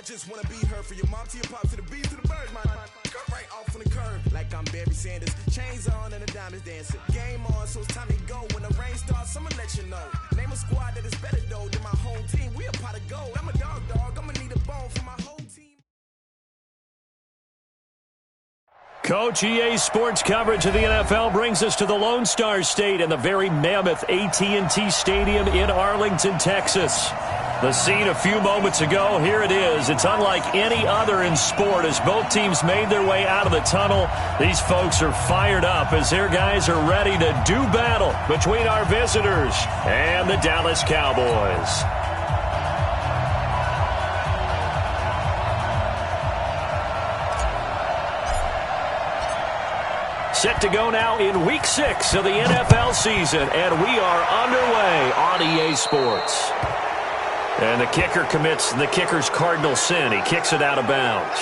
just wanna be heard for your mom to your pop to the beat to the birds, my cut right off on the curb like I'm Barry Sanders. Chains on and the diamonds dancing. Game on, so it's time to go. When the rain starts, I'ma let you know. Name a squad that is better though than my whole team. We a pot of gold. I'm a dog. I'ma need a bone for my whole team. Coach, EA Sports coverage of the NFL brings us to the Lone Star State and the very mammoth AT&T Stadium in Arlington, Texas. The scene a few moments ago, here it is. It's unlike any other in sport as both teams made their way out of the tunnel. These folks are fired up as their guys are ready to do battle between our visitors and the Dallas Cowboys. Set to go now in Week 6 of the NFL season, and we are underway on EA Sports. And the kicker commits the kicker's cardinal sin. He kicks it out of bounds.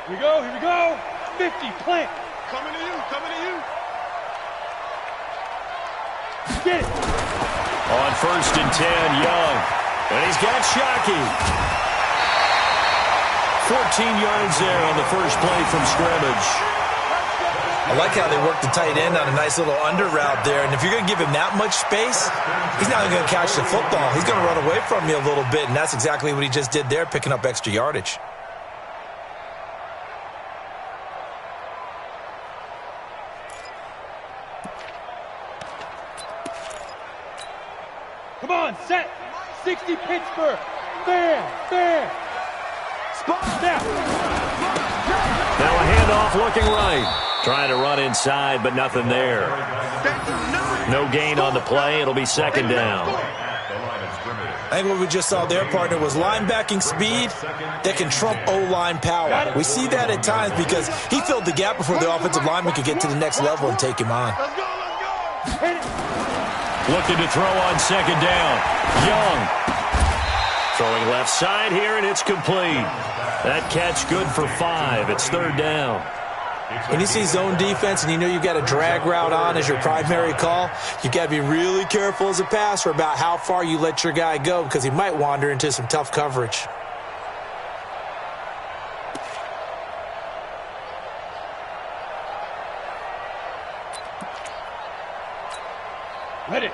Here we go. 50, plant. Coming to you. Get it. On 1st and 10, Young. And he's got Shockey. 14 yards there on the first play from scrimmage. I like how they work the tight end on a nice little under route there. And if you're going to give him that much space, he's not going to catch the football. He's going to run away from you a little bit, and that's exactly what he just did there, picking up extra yardage. Come on, set. 60 Pittsburgh. Fair. Spot down. Now a handoff looking right. Trying to run inside, but nothing there. No gain on the play. It'll be 2nd down. I think what we just saw there, partner, was linebacking speed that can trump O-line power. We see that at times because he filled the gap before the offensive lineman could get to the next level and take him on. Looking to throw on 2nd down. Young. Throwing left side here, and it's complete. That catch good for 5. It's 3rd down. When you see zone defense and you know you've got a drag route on as your primary call, you've got to be really careful as a passer about how far you let your guy go because he might wander into some tough coverage.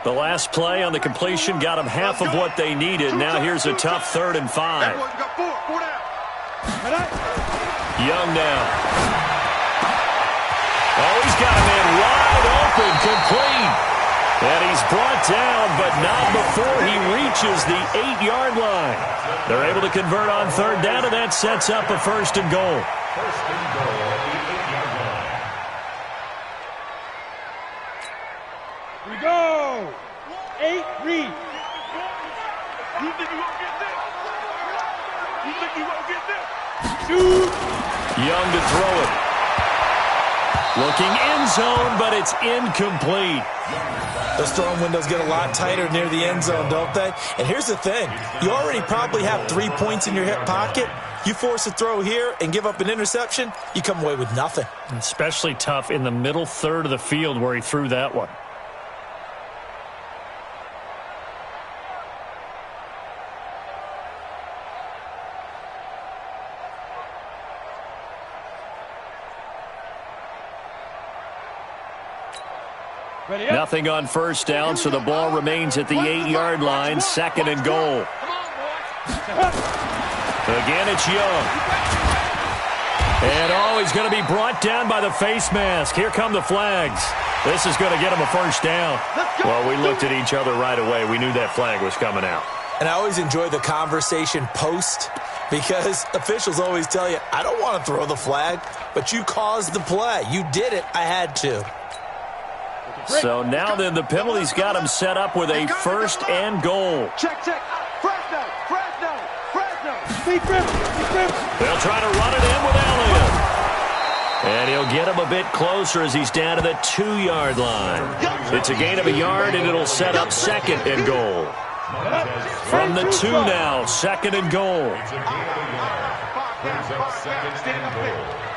The last play on the completion got them half of what they needed. Now here's a tough 3rd and 5. Young now. Oh, he's got a man wide open, complete. And he's brought down, but not before he reaches the 8-yard line. They're able to convert on 3rd down, and that sets up a 1st and goal. Here we go. 8, read. You think you won't get this? You think you won't get this? Shoot. Young to throw it. Looking end zone, but it's incomplete. Those throwing windows get a lot tighter near the end zone, don't they? And here's the thing. You already probably have 3 points in your hip pocket. You force a throw here and give up an interception, you come away with nothing. Especially tough in the middle third of the field where he threw that one. Nothing on 1st down, so the ball remains at the 8-yard line, 2nd and goal. Again, it's Young. And, he's going to be brought down by the face mask. Here come the flags. This is going to get him a 1st down. Well, we looked at each other right away. We knew that flag was coming out. And I always enjoy the conversation post because officials always tell you, I don't want to throw the flag, but you caused the play. You did it. I had to. So now then the penalty's got him set up with a 1st and goal. Check. Fresno. Speed grip. They'll try to run it in with Elliott. And he'll get him a bit closer as he's down to the 2-yard line. It's a gain of a yard, and it'll set up 2nd and goal. From the 2 now, 2nd and goal.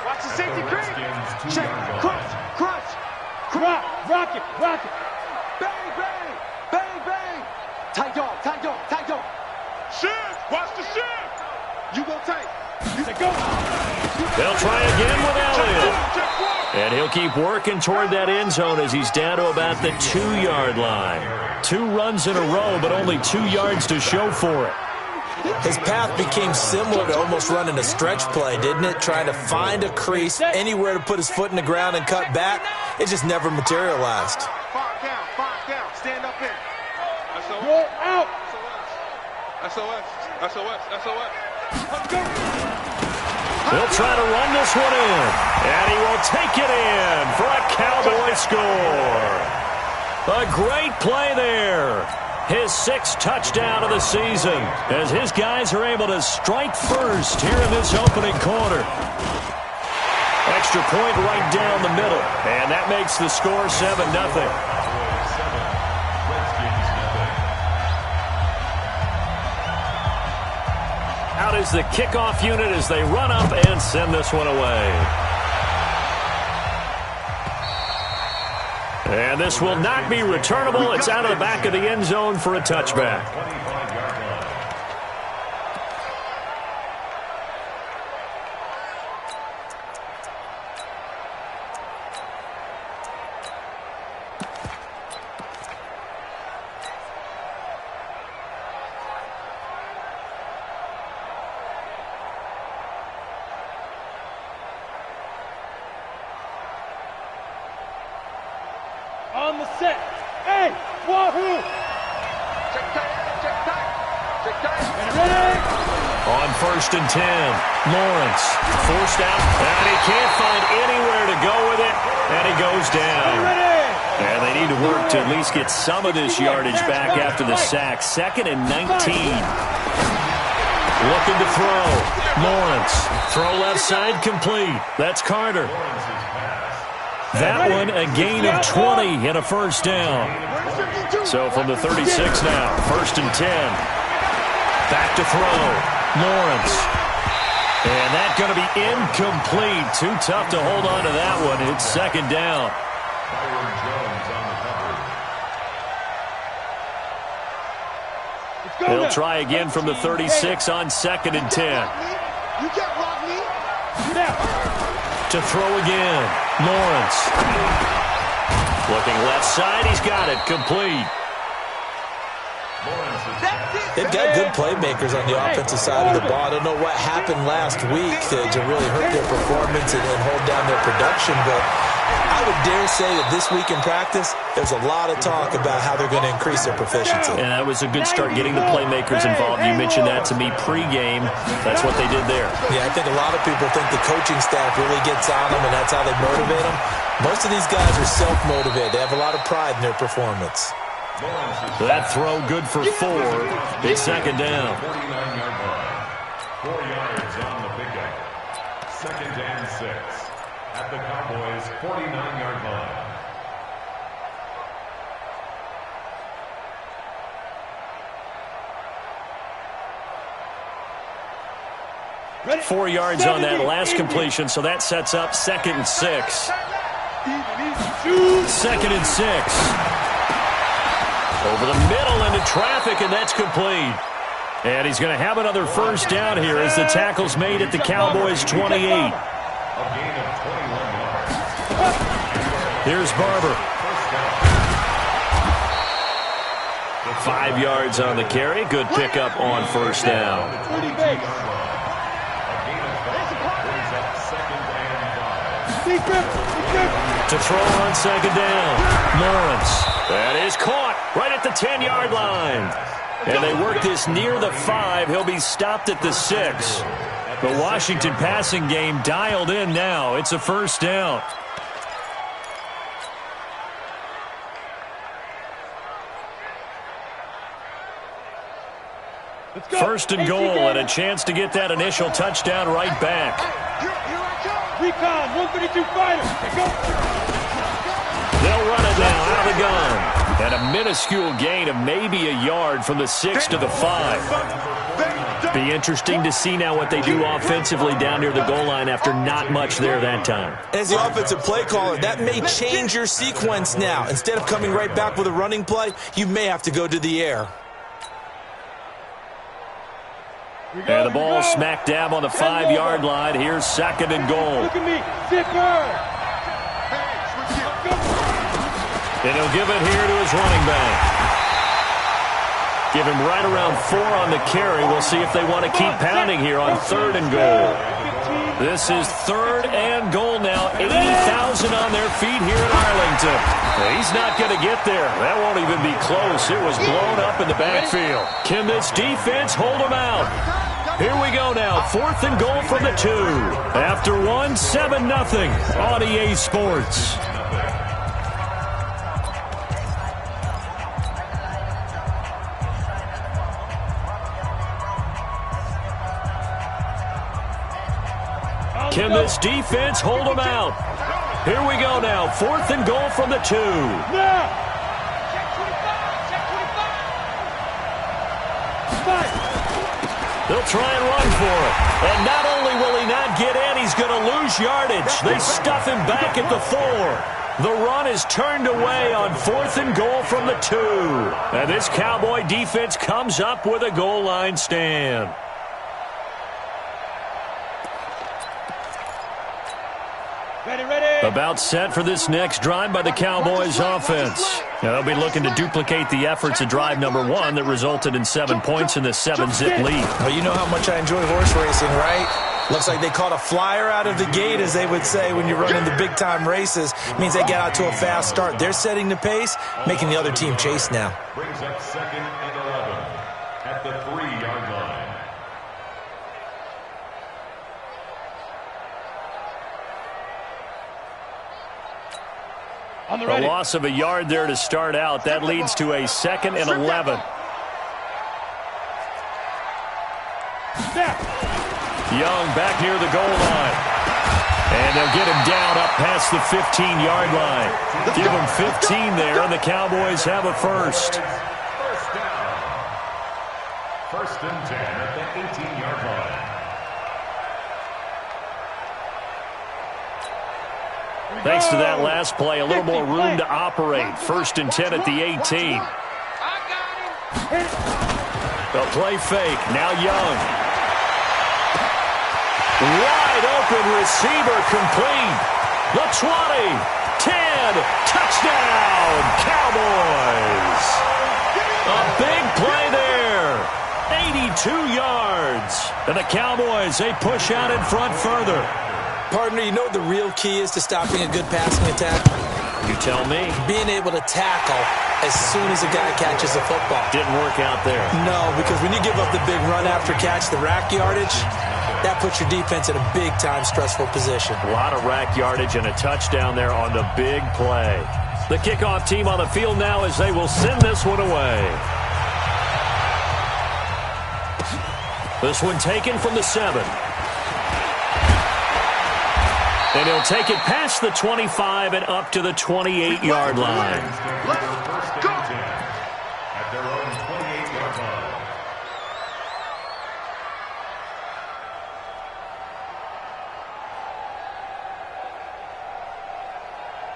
Watch the safety creep. Check. Crunch. Rock it. Bang. Tight dog. Shift. Watch the shift. You go tight. Go. They'll try again with Elliott. And he'll keep working toward that end zone as he's down to about the 2-yard line. 2 runs in a row, but only 2 yards to show for it. His path became similar to almost running a stretch play, didn't it? Trying to find a crease, anywhere to put his foot in the ground and cut back. It just never materialized. 5 down. Stand up in. Roll out. SOS. Let's go. He'll try to run this one in, and he will take it in for a Cowboy score. A great play there. His 6th touchdown of the season as his guys are able to strike first here in this opening quarter. Extra point right down the middle, and that makes the score 7-0. Out is the kickoff unit as they run up and send this one away. And this will not be returnable. It's out of the back of the end zone for a touchback. On the set. Hey, wahoo! Check tight. Ready? On 1st and 10, Lawrence forced out, and he can't find anywhere to go with it, and he goes down. And they need to work to at least get some of this yardage back after the sack. 2nd and 19. Looking to throw. Lawrence. Throw left side complete. That's Carter. That one a gain of 20 and a first down. So from the 36 now, 1st and 10. Back to throw. Lawrence. And that's going to be incomplete. Too tough to hold on to that one. It's 2nd down. He'll try again from the 36 on 2nd and 10. You can't block me. To throw again. Lawrence. Looking left side. He's got it. Complete. They've got good playmakers on the offensive side of the ball. I don't know what happened last week to really hurt their performance and hold down their production, but I would dare say that this week in practice, there's a lot of talk about how they're going to increase their proficiency. And that was a good start getting the playmakers involved. You mentioned that to me pregame. That's what they did there. Yeah, I think a lot of people think the coaching staff really gets on them, and that's how they motivate them. Most of these guys are self-motivated. They have a lot of pride in their performance. That throw good for 4. It's 2nd down. 49-yard line. 4 yards on the pickup. 2nd and 6 at the Cowboys' 49-yard line. 4 yards on that last completion, so that sets up 2nd and 6. 2nd and 6. Over the middle into traffic, and that's complete. And he's going to have another first down here as the tackle's made at the Cowboys' 28. A gain of 21 yards. Here's Barber. 5 yards on the carry. Good pickup on first down. To throw on 2nd down. Lawrence. That is caught right at the 10-yard line. And they work this near the 5. He'll be stopped at the 6. The Washington passing game dialed in now. It's a first down. First and goal, and a chance to get that initial touchdown right back. Recon, 152 fighter. They'll run it now out of the gun. And a minuscule gain of maybe a yard from the 6 to the 5. Be interesting to see now what they do offensively down near the goal line after not much there that time. As the offensive play caller, that may change your sequence now. Instead of coming right back with a running play, you may have to go to the air. And the ball smack dab on the 5-yard line. Here's second and goal. Look at me, zipper. And he'll give it here to his running back. Give him right around 4 on the carry. We'll see if they want to keep pounding here on third and goal. This is third and goal now. 80,000 on their feet here in Arlington. He's not going to get there. That won't even be close. It was blown up in the backfield. Can this defense hold him out? Here we go now. Fourth and goal from the 2. After 1, 7-0 on EA Sports. Can this defense hold them out? Here we go now. Fourth and goal from the 2. Now. They'll try and run for it. And not only will he not get in, he's going to lose yardage. They stuff him back at the 4. The run is turned away on fourth and goal from the 2. And this Cowboy defense comes up with a goal line stand. Ready. About set for this next drive by the Cowboys offense. Now they'll be looking to duplicate the efforts of drive number 1 that resulted in 7 points in the 7-zip lead. Well, you know how much I enjoy horse racing, right? Looks like they caught a flyer out of the gate, as they would say when you're running the big-time races. It means they get out to a fast start. They're setting the pace, making the other team chase now. Brings up second and 11 at the 3-yard line. A loss of a yard there to start out. That leads to a second and 11. Young back near the goal line. And they'll get him down up past the 15-yard line. Give him 15 there, and the Cowboys have a first. First down. First and 10 at the 18-yard line. Thanks to that last play, a little more room to operate. First and 10 at the 18. They'll play fake. Now Young. Wide open receiver complete. The 20, 10, touchdown, Cowboys. A big play there. 82 yards. And the Cowboys, they push out in front further. Partner, you know what the real key is to stopping a good passing attack? You tell me. Being able to tackle as soon as a guy catches the football. Didn't work out there. No, because when you give up the big run after catch, the rack yardage, that puts your defense in a big-time stressful position. A lot of rack yardage and a touchdown there on the big play. The kickoff team on the field now as they will send this one away. This one taken from the 7. And he'll take it past the 25 and up to the 28-yard line. First and 10 at their own 28-yard line.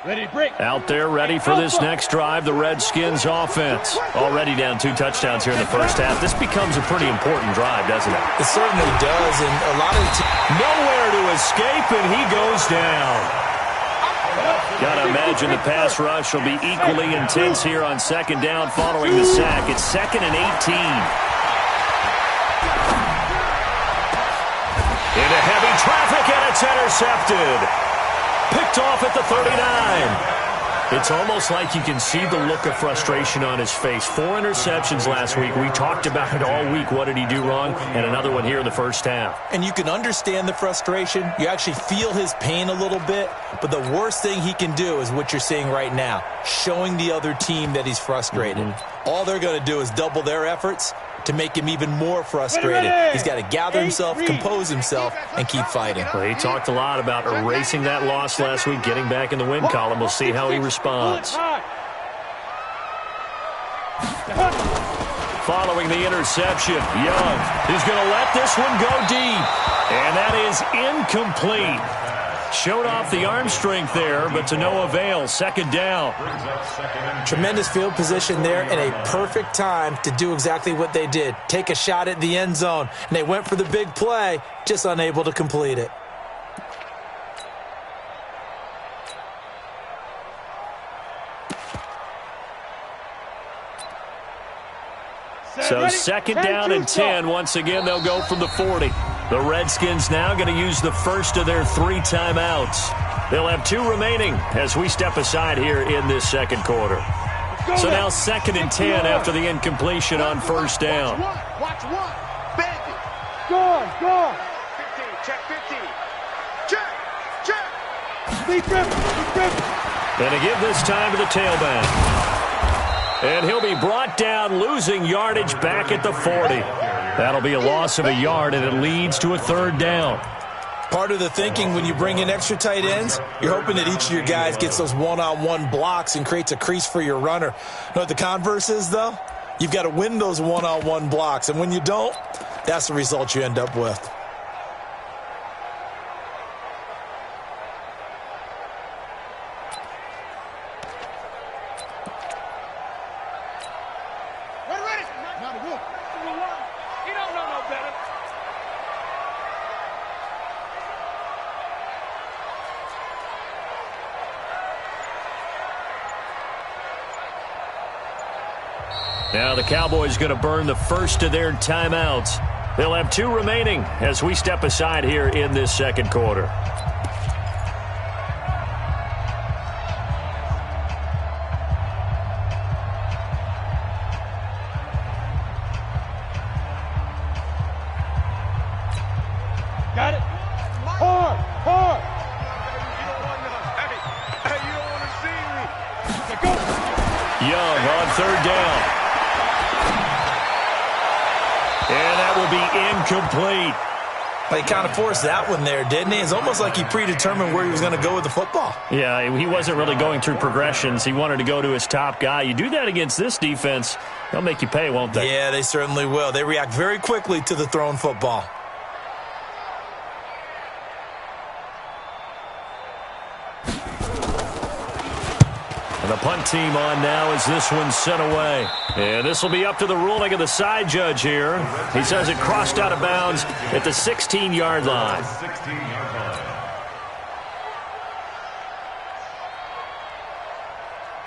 Ready, break. Out there ready for this next drive, the Redskins offense. Already down 2 touchdowns here in the first half. This becomes a pretty important drive, doesn't it? It certainly does, and a lot of nowhere to escape, and he goes down. Got to imagine the pass rush will be equally intense here on second down following the sack. It's second and 18. Into heavy traffic, and it's intercepted. Picked off at the 39. It's almost like you can see the look of frustration on his face. 4 interceptions last week. We talked about it all week. What did he do wrong? And another one here in the first half. And you can understand the frustration. You actually feel his pain a little bit. But the worst thing he can do is what you're seeing right now, showing the other team that he's frustrated. All they're going to do is double their efforts, to make him even more frustrated. He's got to gather himself, compose himself, and keep fighting. Well, he talked a lot about erasing that loss last week, getting back in the win column. We'll see how he responds. Following the interception, Young is going to let this one go deep. And that is incomplete. Showed off the arm strength there, but to no avail. Second down. Tremendous field position there and a perfect time to do exactly what they did. Take a shot at the end zone. And they went for the big play, just unable to complete it. So second down and 10. Once again, they'll go from the 40. The Redskins now going to use the first of their 3 timeouts. They'll have 2 remaining as we step aside here in this second quarter. So now second and 10 after the incompletion on first down. Watch one. Bend it. Go. 15. Check 15. Check. Deep grip. And to give this time to the tailback. And he'll be brought down, losing yardage back at the 40. That'll be a loss of a yard, and it leads to a third down. Part of the thinking when you bring in extra tight ends, you're hoping that each of your guys gets those one-on-one blocks and creates a crease for your runner. You know what the converse is, though? You've got to win those one-on-one blocks, and when you don't, that's the result you end up with. Now the Cowboys going to burn the first of their timeouts. They'll have 2 remaining as we step aside here in this second quarter. Got it. Hard. Hey, you don't want to see me. Go. Young on third down. And that will be incomplete. Well, he kind of forced that one there, didn't he? It's almost like he predetermined where he was going to go with the football. Yeah, he wasn't really going through progressions. He wanted to go to his top guy. You do that against this defense, they'll make you pay, won't they? Yeah, they certainly will. They react very quickly to the thrown football. And the punt team on now as this one's sent away. And this will be up to the ruling of the side judge here. He says it crossed out of bounds at the 16-yard line.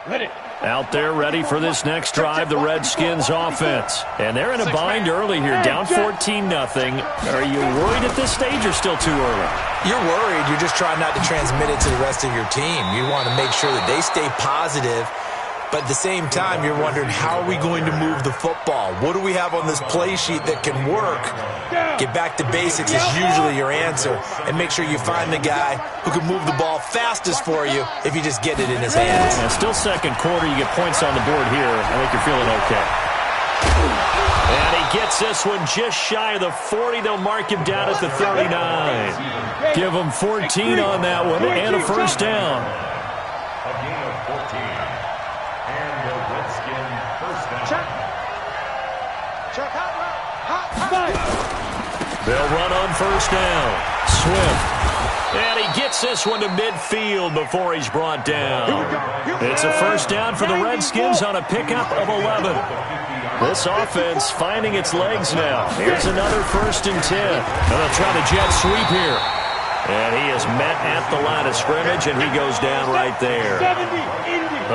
Ready. Out there ready for this next drive, the Redskins offense. And they're in a bind early here, down 14-0. Are you worried at this stage or still too early? You're worried. You're just trying not to transmit it to the rest of your team. You want to make sure that they stay positive. But at the same time, you're wondering, how are we going to move the football? What do we have on this play sheet that can work? Get back to basics is usually your answer. And make sure you find the guy who can move the ball fastest for you if you just get it in his hands. Yeah, still second quarter. You get points on the board here. I think you're feeling okay. And he gets this one just shy of the 40. They'll mark him down at the 39. Give him 14 on that one and a first down. A gain of 14. And the Redskin first down. Check out. They'll run on first down. Swift. And he gets this one to midfield before he's brought down. It's a first down for the Redskins on a pickup of 11. This offense finding its legs now. Here's another first and 10. And they'll try the jet sweep here. And he is met at the line of scrimmage, and he goes down right there.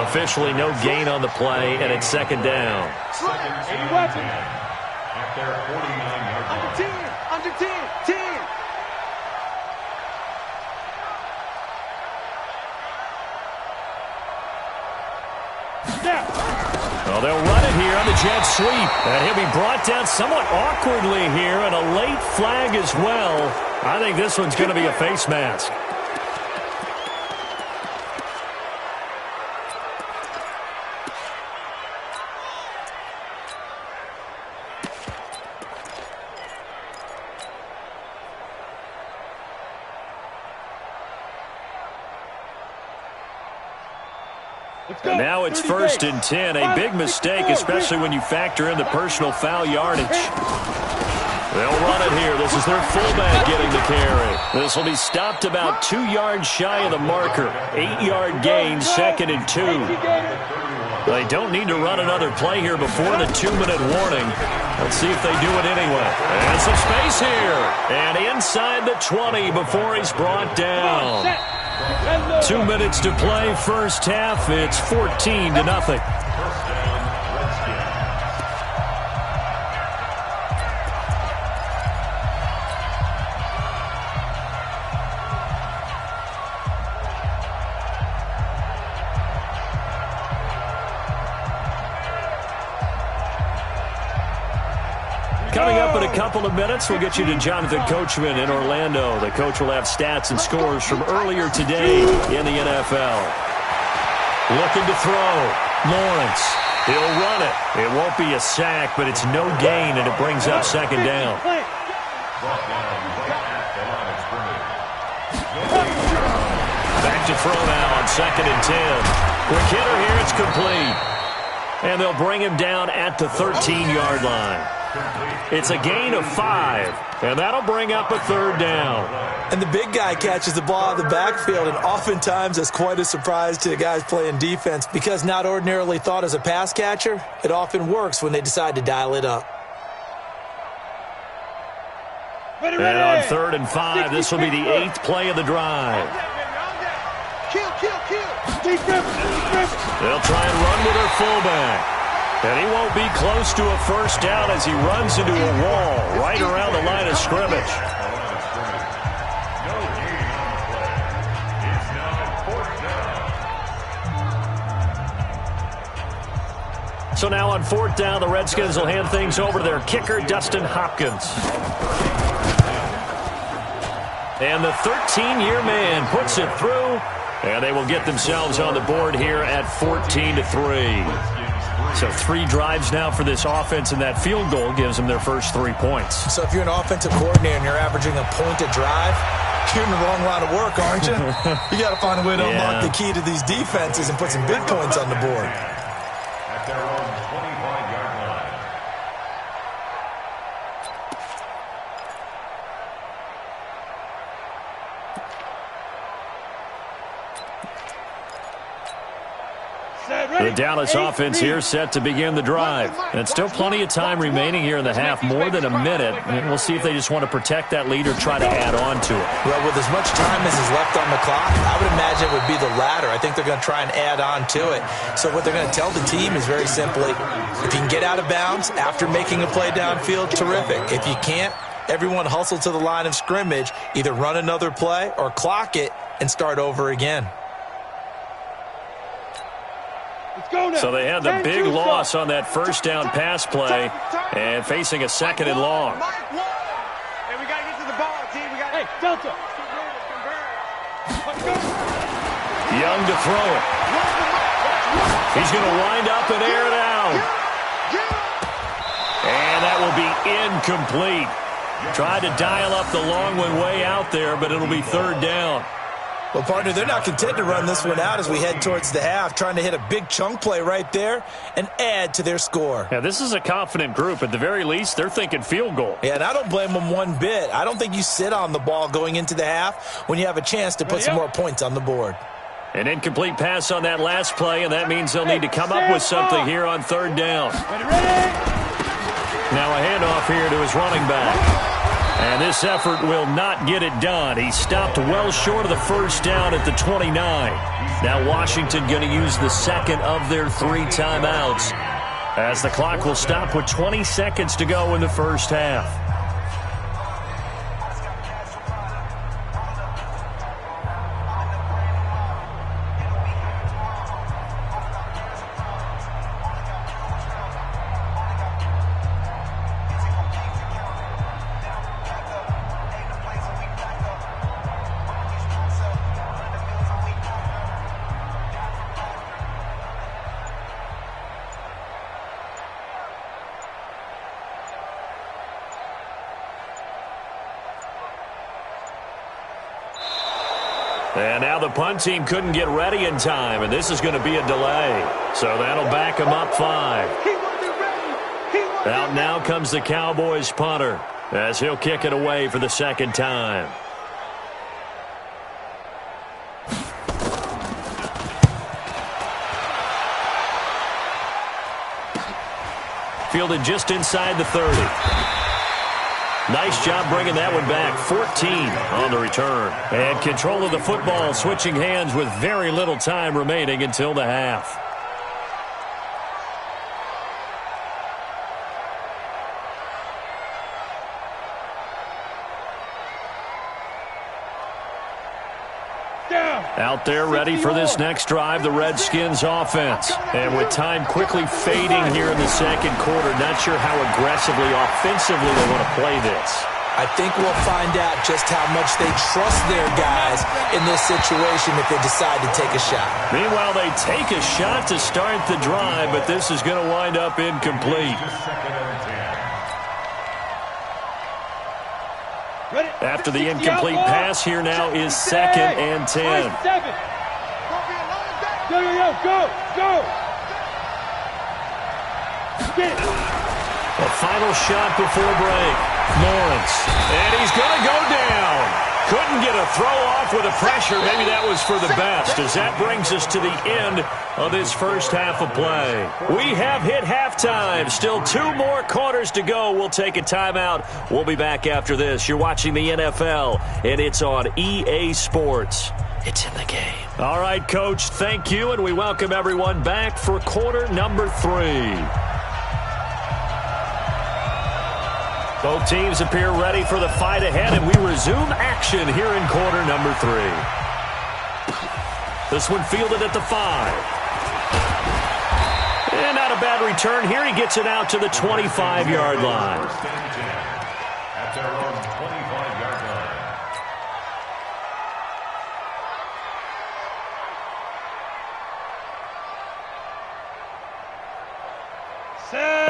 Officially no gain on the play, and it's second down. Second and 10 at their 49-yard line. Under 10. Well, they'll run it here on the jet sweep. And he'll be brought down somewhat awkwardly here, and a late flag as well. I think this one's going to be a face mask. And now it's 1st and 10. A big mistake, especially when you factor in the personal foul yardage. They'll run it here. This is their fullback getting the carry. This will be stopped about 2 yards shy of the marker. 8-yard gain, 2nd and 2. They don't need to run another play here before the 2-minute warning. Let's see if they do it anyway. And some space here. And inside the 20 before he's brought down. 2 minutes to play, first half. It's 14-0. Coming up in a couple of minutes, we'll get you to Jonathan Coachman in Orlando. The coach will have stats and scores from earlier today in the NFL. Looking to throw. Lawrence. He'll run it. It won't be a sack, but it's no gain, and it brings up 2nd down. Back to throw now on 2nd and 10. Quick hitter here. It's complete. And they'll bring him down at the 13-yard line. It's a gain of 5, and that'll bring up a 3rd down. And the big guy catches the ball out of the backfield, and oftentimes that's quite a surprise to the guys playing defense because not ordinarily thought as a pass catcher, it often works when they decide to dial it up. And on 3rd and 5, this will be the 8th play of the drive. Kill. They'll try and run with their fullback. And he won't be close to a first down as he runs into a wall right around the line of scrimmage. So now on 4th down, the Redskins will hand things over to their kicker, Dustin Hopkins. And the 13-year man puts it through, and they will get themselves on the board here at 14-3. So 3 drives now for this offense, and that field goal gives them their first 3 points. So if you're an offensive coordinator and you're averaging a point a drive, you're in the wrong line of work, aren't you? You got to find a way to unlock the key to these defenses and put some big points on the board. At their own 25-yard line. The Dallas offense here set to begin the drive. And still plenty of time remaining here in the half, more than a minute. And we'll see if they just want to protect that lead or try to add on to it. Well, with as much time as is left on the clock, I would imagine it would be the latter. I think they're going to try and add on to it. So what they're going to tell the team is very simply, if you can get out of bounds after making a play downfield, terrific. If you can't, everyone hustle to the line of scrimmage, either run another play or clock it and start over again. So they had the big loss on that first down pass play and facing a 2nd and long. Hey, we got to get to the ball, team. Hey, Delta. Young to throw it. He's going to wind up and air it out. And that will be incomplete. Tried to dial up the long one way out there, but it'll be 3rd down. Well, partner, they're not content to run this one out as we head towards the half, trying to hit a big chunk play right there and add to their score. Yeah, this is a confident group. At the very least, they're thinking field goal. Yeah, and I don't blame them one bit. I don't think you sit on the ball going into the half when you have a chance to put some more points on the board. An incomplete pass on that last play, and that means they'll need to come up with something here on 3rd down. Now a handoff here to his running back. And this effort will not get it done. He stopped well short of the first down at the 29. Now Washington going to use the 2nd of their 3 timeouts as the clock will stop with 20 seconds to go in the first half. And now the punt team couldn't get ready in time, and this is going to be a delay. So that'll back them up 5. Out now comes the Cowboys punter as he'll kick it away for the second time. Fielded just inside the 30. Nice job bringing that one back. 14 on the return. And control of the football switching hands with very little time remaining until the half. Out there ready for this next drive, the Redskins offense. And with time quickly fading here in the second quarter, not sure how aggressively, offensively they want to play this. I think we'll find out just how much they trust their guys in this situation if they decide to take a shot. Meanwhile, they take a shot to start the drive, but this is going to wind up incomplete. After the incomplete pass, here now is 2nd and 10. A final shot before break. Lawrence. And he's going to go down. Couldn't get a throw off with the pressure. Maybe that was for the best, as that brings us to the end of this first half of play. We have hit halftime. Still 2 more quarters to go. We'll take a timeout. We'll be back after this. You're watching the NFL, and it's on EA Sports. It's in the game. All right, Coach, thank you, and we welcome everyone back for quarter number 3. Both teams appear ready for the fight ahead, and we resume action here in quarter number 3. This one fielded at the 5. And not a bad return here. He gets it out to the 25-yard line. At their own 25-yard line.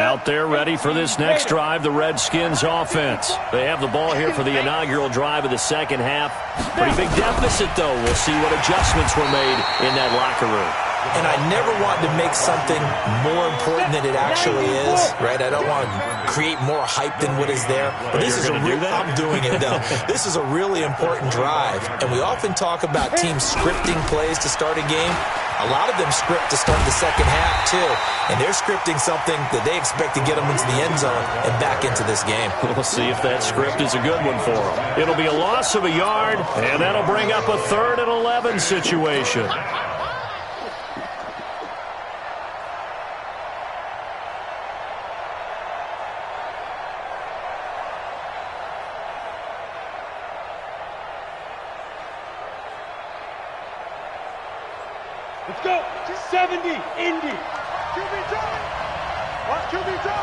Out there ready for this next drive, the Redskins offense. They have the ball here for the inaugural drive of the second half. Pretty big deficit, though. We'll see what adjustments were made in that locker room. And I never want to make something more important than it actually is, right? I don't want to create more hype than what is there. But this is a I'm doing it, though. This is a really important drive. And we often talk about teams scripting plays to start a game. A lot of them script to start the second half, too. And they're scripting something that they expect to get them into the end zone and back into this game. We'll see if that script is a good one for them. It'll be a loss of a yard, and that'll bring up a 3rd and 11 situation. Let's go. 70, Indy. QB draw. Watch QB draw.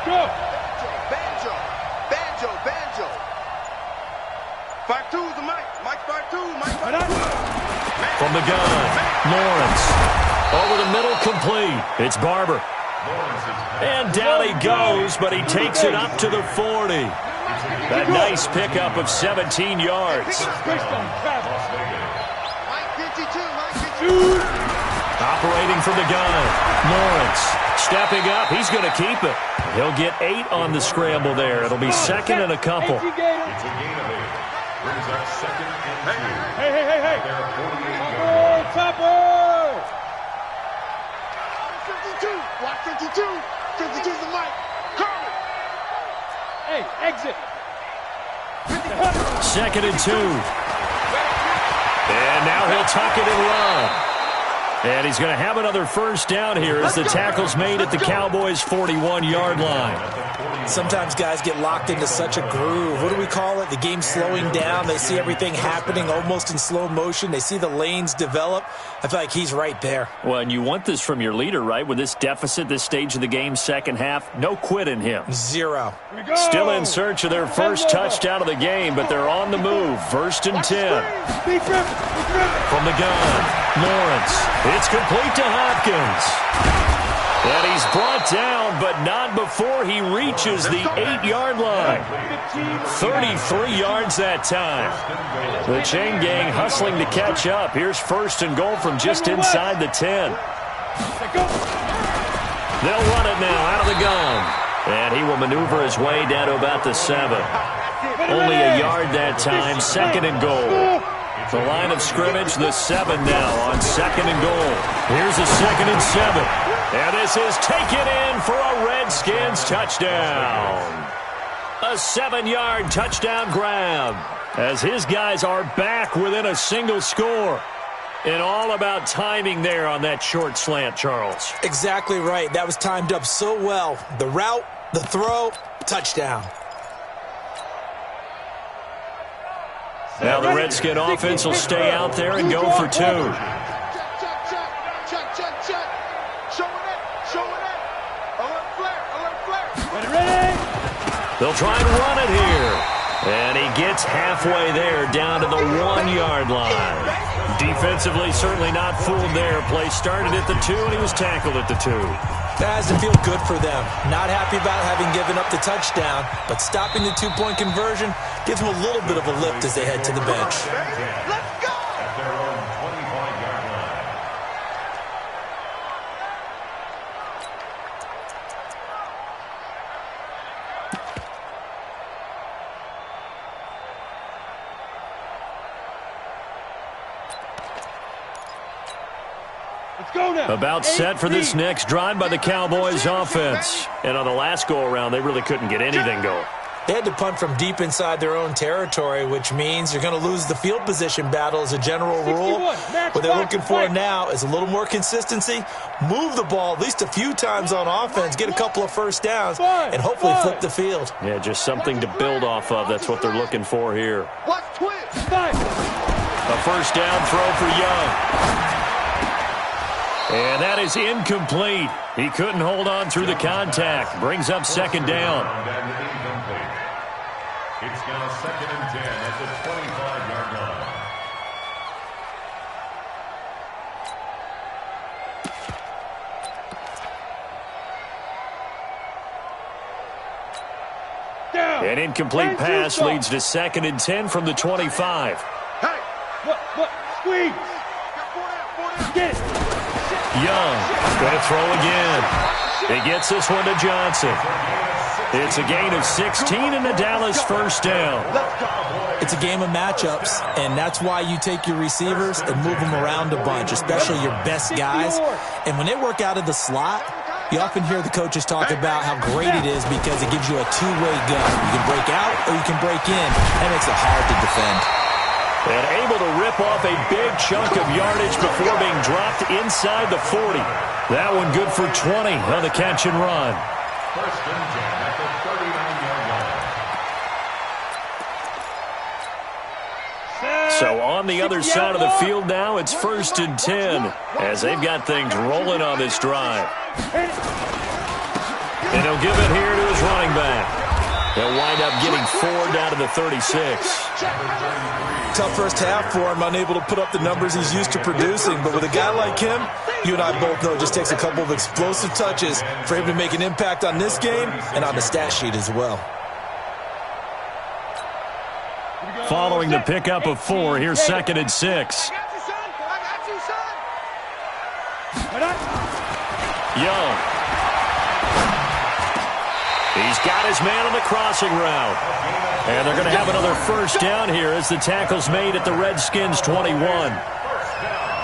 Go. Banjo. Banjo. Banjo. 5-2 is the mic. Mike 5-2. Mike 5-2. From the gun, Lawrence. Over the middle, complete. It's Barber. And down he goes, but he takes it up to the 40. A nice pickup of 17 yards. Operating from the gun, Lawrence. Stepping up, he's going to keep it. He'll get 8 on the scramble there. It'll be 2nd and a couple. It's a gain of 8. Brings up 2nd and 2. Hey. They're 48 yards. Topper! 52. Watch 52. 52 is the mic. Call it. Hey, exit. 2nd and 2. And now he'll tuck it and run. And he's going to have another first down here as the tackle's made at the Cowboys' 41-yard line. Sometimes guys get locked into such a groove. What do we call it? The game's slowing down. They see everything happening almost in slow motion. They see the lanes develop. I feel like he's right there. Well, and you want this from your leader, right? With this deficit, this stage of the game, second half, no quit in him. 0. Still in search of their first touchdown of the game, but they're on the move. 1st and 10. From the gun, Lawrence. It's complete to Hopkins. And he's brought down, but not before he reaches the 8-yard line. 33 yards that time. The chain gang hustling to catch up. Here's 1st and goal from just inside the 10. They'll run it now out of the gun. And he will maneuver his way down to about the 7. Only a yard that time, 2nd and goal. The line of scrimmage, the 7 now on 2nd and goal. Here's a 2nd and 7. And this is taken in for a Redskins touchdown. A 7-yard touchdown grab as his guys are back within a single score. And all about timing there on that short slant, Charles. Exactly right. That was timed up so well. The route, the throw, touchdown. Now the Redskin offense will stay out there and go for 2. Showing it. Alert flare. They'll try and run it here. And he gets halfway there down to the 1-yard line. Defensively, certainly not fooled there. Play started at the 2, and he was tackled at the 2. That doesn't feel good for them. Not happy about having given up the touchdown, but stopping the 2-point conversion gives them a little bit of a lift as they head to the bench. Let's go! At their own 25-yard line. About set for this next drive by the Cowboys offense. And on the last go-around, they really couldn't get anything going. They had to punt from deep inside their own territory, which means you're going to lose the field position battle as a general rule. What they're looking for now is a little more consistency, move the ball at least a few times on offense, get a couple of first downs, and hopefully flip the field. Yeah, just something to build off of. That's what they're looking for here. Watch twitch. A first down throw for Young. And that is incomplete. He couldn't hold on through the contact. Brings up 2nd down. It's now 2nd and 10 at the 25-yard line. An incomplete pass leads to 2nd and 10 from the 25. Hey, what? Squeeze. Get it. Young, going to throw again. He gets this one to Johnson. It's a gain of 16 and the Dallas first down. It's a game of matchups, and that's why you take your receivers and move them around a bunch, especially your best guys. And when they work out of the slot, you often hear the coaches talk about how great it is because it gives you a two-way gun. You can break out or you can break in. That makes it hard to defend. And able to rip off a big chunk of yardage before being dropped inside the 40. That one good for 20 on the catch and run. First and 10 at the 39-yard line. So on the other side of the field now, it's 1st and 10 as they've got things rolling on this drive. And he'll give it here to his running back. They'll wind up getting 4 down to the 36. Tough first half for him, unable to put up the numbers he's used to producing. But with a guy like him, you and I both know it just takes a couple of explosive touches for him to make an impact on this game and on the stat sheet as well. Following the pickup of 4, here's 2nd and 6. Young. He's got his man on the crossing route. And they're going to have another first down here as the tackle's made at the Redskins 21.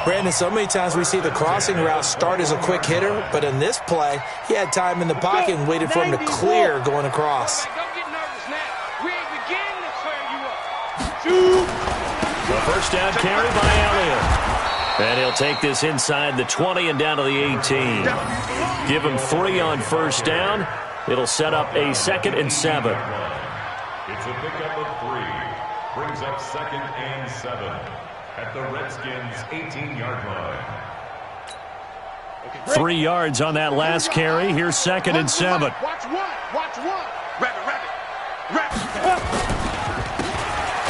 Brandon, so many times we see the crossing route start as a quick hitter, but in this play, he had time in the pocket and waited for him to clear going across. Don't get nervous now. We ain't beginning to clear you up. The first down carry by Elliott. And he'll take this inside the 20 and down to the 18. Give him 3 on first down. It'll set up a 2nd and 7. It's a pickup of 3. Brings up 2nd and 7 at the Redskins' 18-yard line. 3 yards on that last carry. Here's 2nd and 7. Watch one. Rabbit.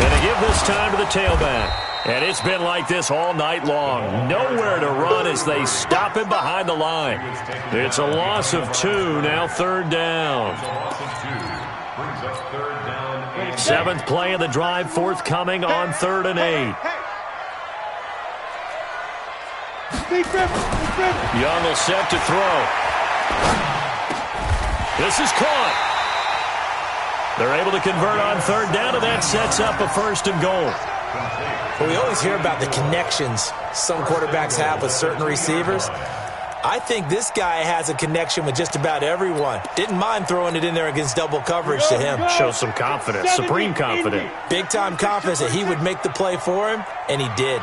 And they give this time to the tailback. And it's been like this all night long. Nowhere to run as they stop him behind the line. It's a loss of 2, now third down. Seventh play of the drive forthcoming on 3rd and 8. Young will set to throw. This is caught. They're able to convert on 3rd down, and that sets up a 1st and goal. Well, we always hear about the connections some quarterbacks have with certain receivers. I think this guy has a connection with just about everyone. Didn't mind throwing it in there against double coverage to him. Shows some confidence, supreme confidence. Big-time confidence that he would make the play for him, and he did.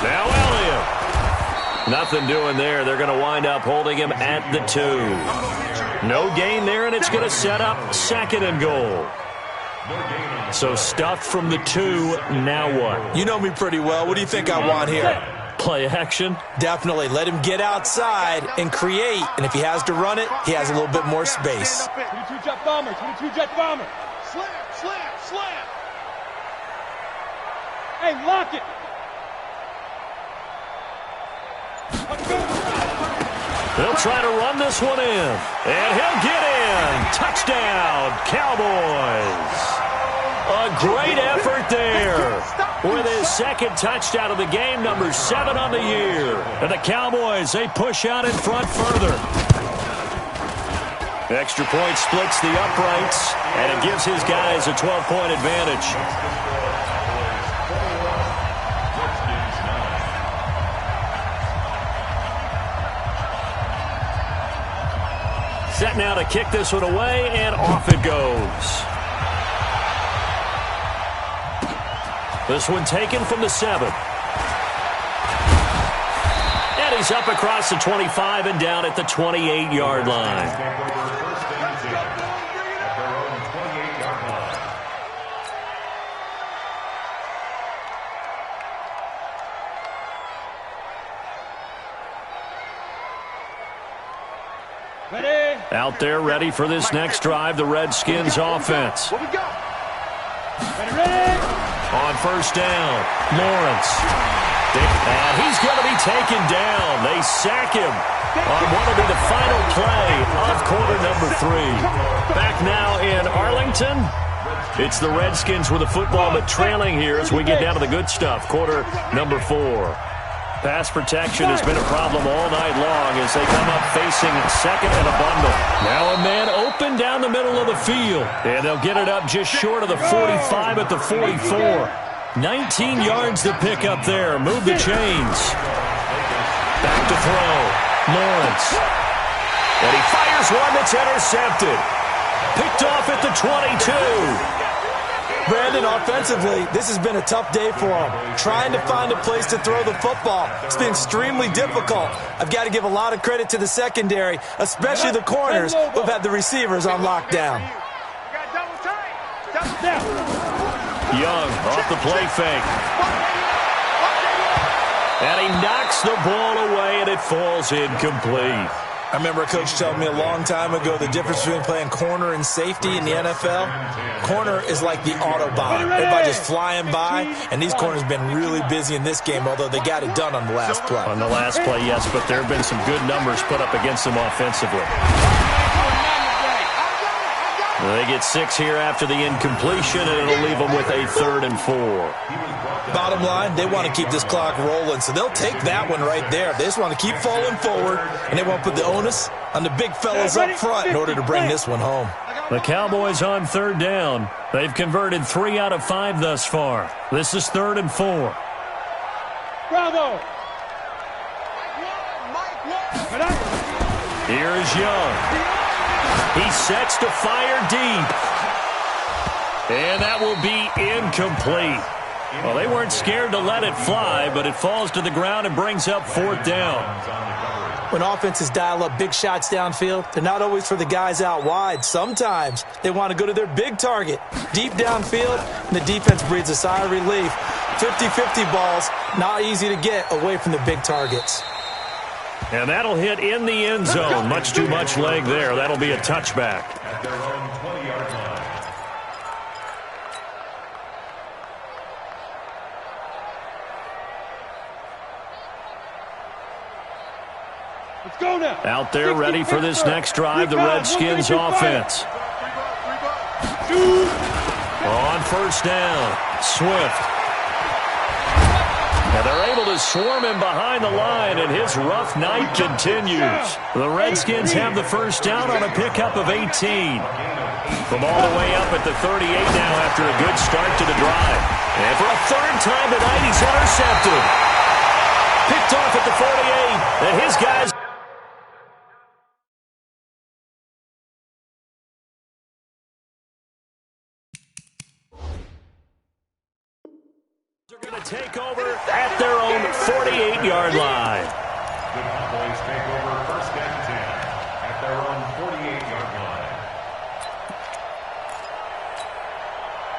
Now Elliott. Nothing doing there. They're going to wind up holding him at the 2. No gain there, and it's going to set up 2nd and goal. So stuffed from the 2, now what? You know me pretty well. What do you think I want here? Play action? Definitely. Let him get outside and create. And if he has to run it, he has a little bit more space. 22 jet bomber, 22 jet bomber. Slam, slam, slam. Hey, lock it. They'll try to run this one in. And he'll get in. Touchdown, Cowboys. A great effort there. With his 2nd touchdown of the game, number 7 on the year. And the Cowboys, they push out in front further. Extra point splits the uprights, and it gives his guys a 12-point advantage. Set now to kick this one away, and off it goes. This one taken from the 7. And he's up across the 25 and down at the 28-yard line. Ready? Out there ready for this next drive, the Redskins offense. What we got? Ready? On 1st down, Lawrence. And he's going to be taken down. They sack him on what will be the final play of quarter number 3. Back now in Arlington. It's the Redskins with the football, but trailing here as we get down to the good stuff. Quarter number 4. Pass protection has been a problem all night long as they come up facing 2nd and a bundle. Now a man open down the middle of the field. And they'll get it up just short of the 45 at the 44. 19 yards to pick up there. Move the chains. Back to throw. Lawrence. And he fires one that's intercepted. Picked off at the 22. Brandon, offensively, this has been a tough day for him. Trying to find a place to throw the football. It's been extremely difficult. I've got to give a lot of credit to the secondary, especially the corners who have had the receivers on lockdown. Young off the play fake. And he knocks the ball away, and it falls incomplete. I remember a coach telling me a long time ago the difference between playing corner and safety in the NFL. Corner is like the Autobahn. Everybody just flying by, and these corners have been really busy in this game, although they got it done on the last play. On the last play, yes, but there have been some good numbers put up against them offensively. They get 6 here after the incompletion, and it'll leave them with a 3rd and 4. Bottom line, they want to keep this clock rolling, so they'll take that one right there. They just want to keep falling forward, and they want to put the onus on the big fellas up front in order to bring this one home. The Cowboys on 3rd down. They've converted 3 out of 5 thus far. This is 3rd and 4. Bravo! Here's Young. He sets to fire deep. And that will be incomplete. Well, they weren't scared to let it fly, but it falls to the ground and brings up 4th down. When offenses dial up big shots downfield, they're not always for the guys out wide. Sometimes they want to go to their big target, deep downfield, and the defense breathes a sigh of relief. 50-50 balls, not easy to get away from the big targets. And that'll hit in the end zone. Much too much leg there. That'll be a touchback. At their own 20-yard line. Let's go now. Out there ready for this next drive, the Redskins offense. On first down, Swift. And they're able to swarm him behind the line, and his rough night continues. The Redskins have the first down on a pickup of 18. From all the way up at the 38 now after a good start to the drive. And for a third time tonight, he's intercepted. Picked off at the 48, and his guys... are going to take over at their own 48-yard line. The Cowboys take over first and 10 at their own 48-yard line.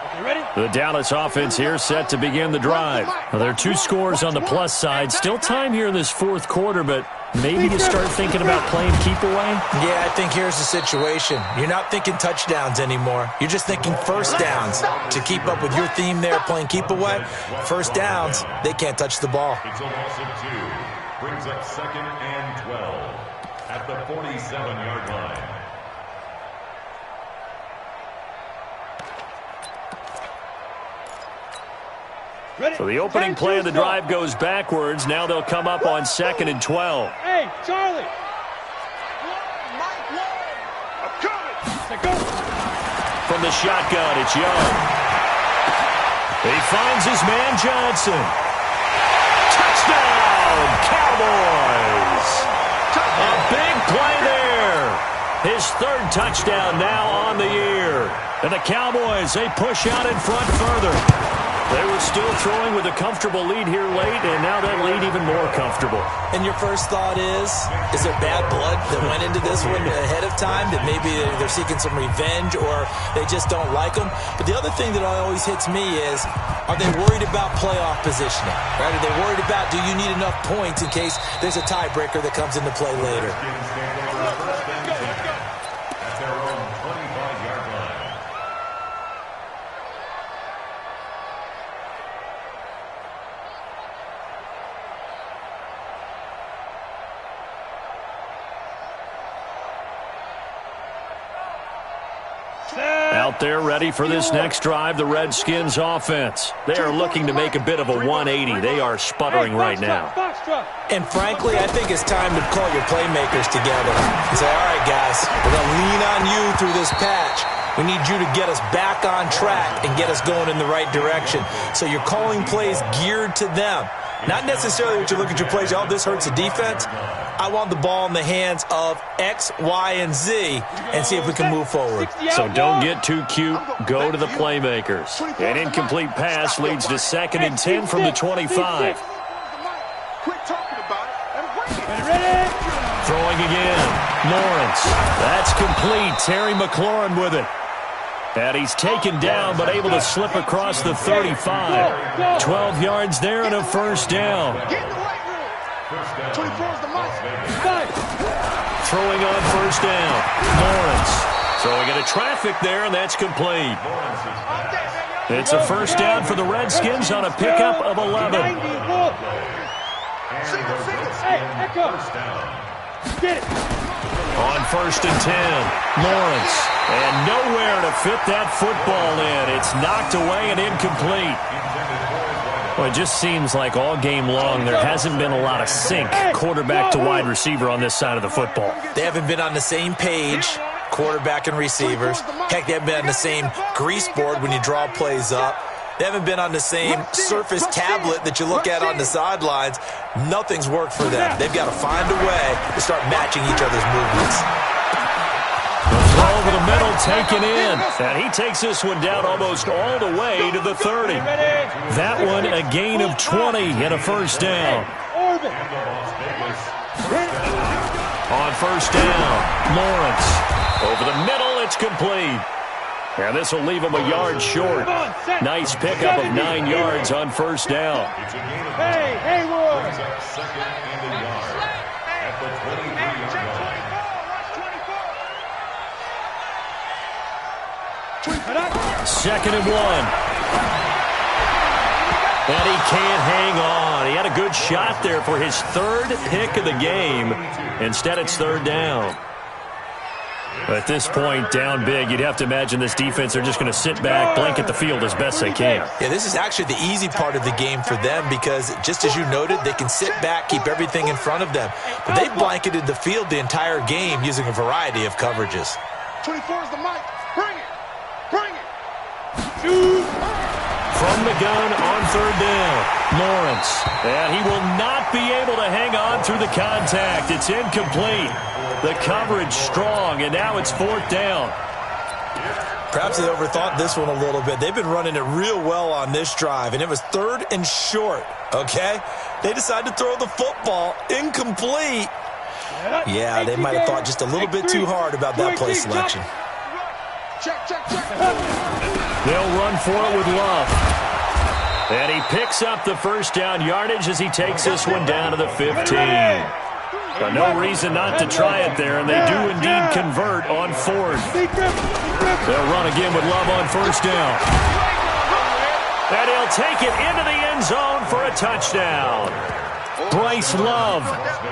Okay, ready? The Dallas offense here set to begin the drive. Now, there are 2 scores on the plus side. Still time here in this fourth quarter, but maybe you start thinking about playing keep away? Yeah, I think here's the situation. You're not thinking touchdowns anymore. You're just thinking first downs. To keep up with your theme there, playing keep away, first downs, they can't touch the ball. It's a loss of 2. Brings up second and 12 at the 47-yard line. Ready? So the opening play of the drive goes backwards. Now they'll come up on second and 12. Hey, Charlie. I'm coming. Let's go. From the shotgun, it's Young. He finds his man Johnson. Touchdown, Cowboys! A big play there. His third touchdown now on the year. And the Cowboys, they push out in front further. They were still throwing with a comfortable lead here late, and now that lead even more comfortable. And your first thought is there bad blood that went into this one ahead of time, that maybe they're seeking some revenge or they just don't like them? But the other thing that always hits me is, are they worried about playoff positioning? Right? Are they worried about, do you need enough points in case there's a tiebreaker that comes into play later? At their own 25-yard line. Out there ready for this next drive, the Redskins offense. They are looking to make a bit of a 180. They are sputtering right now. And frankly, I think it's time to call your playmakers together and say, all right, guys, we're going to lean on you through this patch. We need you to get us back on track and get us going in the right direction. So you're calling plays geared to them. Not necessarily what you look at your plays, oh, this hurts the defense. I want the ball in the hands of X, Y, and Z and see if we can move forward. So don't get too cute. Go to the playmakers. An incomplete pass leads to second and 10 from the 25. Quit talking about it and bring Ready? Throwing again. Lawrence. That's complete. Terry McLaurin with it. And he's taken down, but able to slip across the 35. 12 yards there and a first down. Get in the right room. 24 is the most. Throwing on first down. Lawrence. Throwing into traffic there, and that's complete. It's a first down for the Redskins on a pickup of 11. Hey, Echo. Get it. On first and 10, Lawrence. And nowhere to fit that football in. It's knocked away and incomplete. Well, it just seems like all game long there hasn't been a lot of sync quarterback to wide receiver on this side of the football. They haven't been on the same page, quarterback and receivers. Heck, they haven't been on the same grease board when you draw plays up. They haven't been on the same Surface tablet that you look at on the sidelines. Nothing's worked for them. They've got to find a way to start matching each other's movements. The throw over the middle taken in. And he takes this one down almost all the way to the 30. That one a gain of 20 and a first down. On first down, Lawrence. Over the middle, it's complete. And this will leave him a yard short. Nice pickup of 9 yards on first down. Hey, Hayward. Brings up second and a yard at the 23-yard line. Second and 1. And he can't hang on. He had a good shot there for his third pick of the game. Instead, it's third down. At this point, down big, you'd have to imagine this defense are just going to sit back, blanket the field as best they can. Yeah, this is actually the easy part of the game for them because, just as you noted, they can sit back, keep everything in front of them. But they blanketed the field the entire game using a variety of coverages. 24 is the mic. Bring it. Bring it. From the gun on third down, Lawrence. And he will not be able to hang on through the contact. It's incomplete. The coverage strong, and now it's fourth down. Perhaps they overthought this one a little bit. They've been running it real well on this drive, and it was third and short, okay? They decided to throw the football incomplete. Yeah, they might have thought just a little bit too hard about that play selection. Check. They'll run for it with Love. And he picks up the first down yardage as he takes this one down to the 15. But no reason not to try it there, and they do indeed convert on fourth. They'll run again with Love on first down. And he'll take it into the end zone for a touchdown. Bryce Love,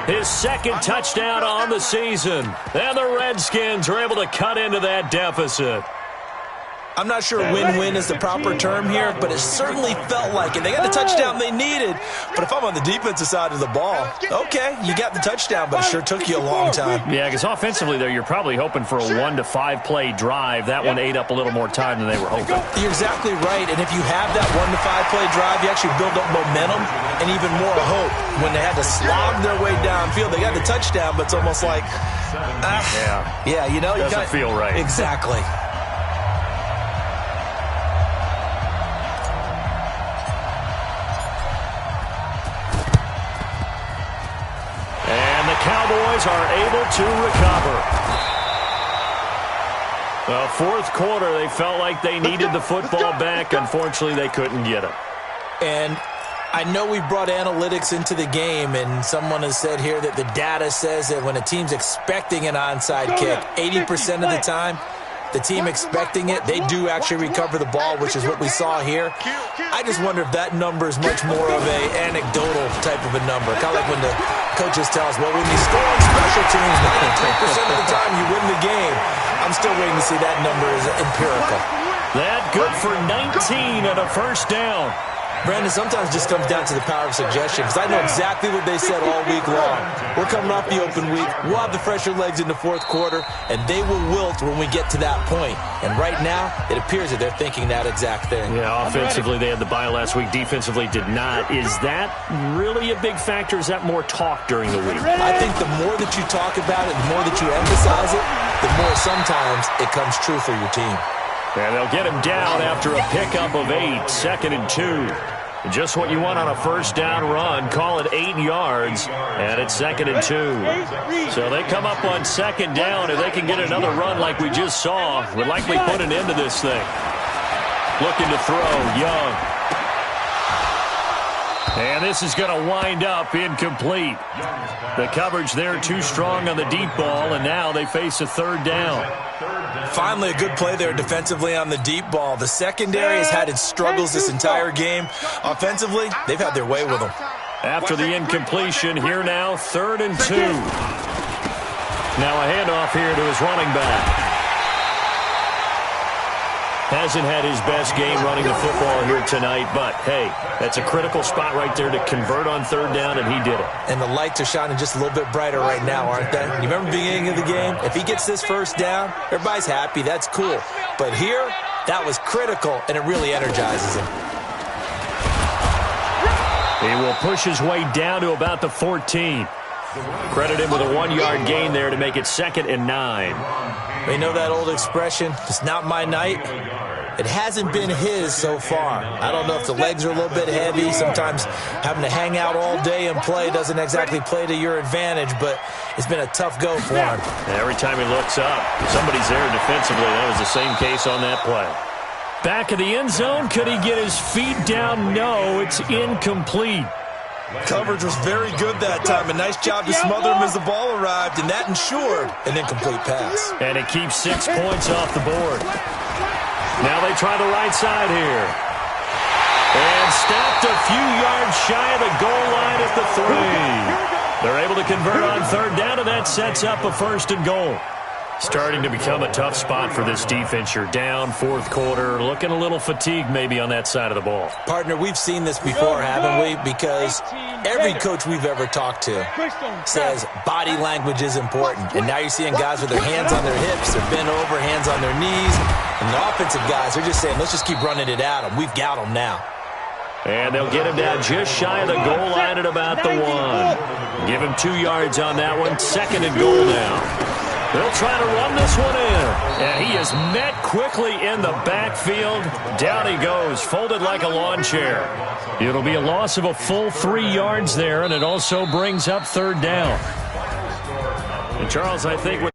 his second touchdown on the season. And the Redskins are able to cut into that deficit. I'm not sure win-win is the proper term here, but it certainly felt like it. They got the touchdown they needed, but if I'm on the defensive side of the ball, okay, you got the touchdown, but it sure took you a long time. Yeah, because offensively, though, you're probably hoping for a 1 to 5 play drive. That one ate up a little more time than they were hoping. You're exactly right, and if you have that 1 to 5 play drive, you actually build up momentum and even more hope. When they had to slog their way downfield, they got the touchdown, but it's almost like, yeah, you know, doesn't feel right. Exactly. Cowboys are able to recover. The fourth quarter, they felt like they needed the football back. Unfortunately, they couldn't get it. And I know we brought analytics into the game, and someone has said here that the data says that when a team's expecting an onside kick, 80% of the time, the team expecting it, they do actually recover the ball, which is what we saw here. I just wonder if that number is much more of a anecdotal type of a number. Kind of like when the coaches tell us, well, when you score on special teams, 93% of the time you win the game. I'm still waiting to see that number is empirical. That good for 19 and a first down. Brandon, sometimes it just comes down to the power of suggestion, because I know exactly what they said all week long. We're coming off the open week. We'll have the fresher legs in the fourth quarter, and they will wilt when we get to that point. And right now, it appears that they're thinking that exact thing. Yeah, offensively, they had the bye last week. Defensively, did not. Is that really a big factor? Is that more talk during the week? I think the more that you talk about it, the more that you emphasize it, the more sometimes it comes true for your team. And they'll get him down after a pickup of 8, 2nd and 2. Just what you want on a first down run. Call it 8 yards, and it's 2nd and 2. So they come up on second down. If they can get another run like we just saw, would likely put an end to this thing. Looking to throw, Young. And this is going to wind up incomplete. The coverage there too strong on the deep ball, and now they face a third down. Finally, a good play there defensively on the deep ball. The secondary has had its struggles this entire game. Offensively, they've had their way with them. After the incompletion, here now, 3rd and 2. Now a handoff here to his running back. Hasn't had his best game running the football here tonight, but, hey, that's a critical spot right there to convert on third down, and he did it. And the lights are shining just a little bit brighter right now, aren't they? You remember the beginning of the game? If he gets this first down, everybody's happy. That's cool. But here, that was critical, and it really energizes him. He will push his way down to about the 14. Credit him with a 1-yard gain there to make it 2nd and 9. You know that old expression, it's not my night? It hasn't been his so far. I don't know if the legs are a little bit heavy. Sometimes having to hang out all day and play doesn't exactly play to your advantage, but it's been a tough go for him. Every time he looks up, somebody's there defensively. That was the same case on that play. Back of the end zone, could he get his feet down? No, it's incomplete. Coverage was very good that time. A nice job to smother him as the ball arrived, and that ensured an incomplete pass. And it keeps 6 points off the board. Now they try the right side here. And stopped a few yards shy of the goal the three. They're able to convert on third down, and that sets up a 1st and goal. Starting to become a tough spot for this defense. You're down, 4th quarter, looking a little fatigued maybe on that side of the ball. Partner, we've seen this before, haven't we? Because every coach we've ever talked to says body language is important. And now you're seeing guys with their hands on their hips, they're bent over, hands on their knees. And the offensive guys, they're just saying, let's just keep running it at them. We've got them now. And they'll get him down just shy of the goal line at about the 1. Give him 2 yards on that one. 2nd and goal now. They'll try to run this one in. And he is met quickly in the backfield. Down he goes, folded like a lawn chair. It'll be a loss of a full 3 yards there, and it also brings up 3rd down. And Charles, I think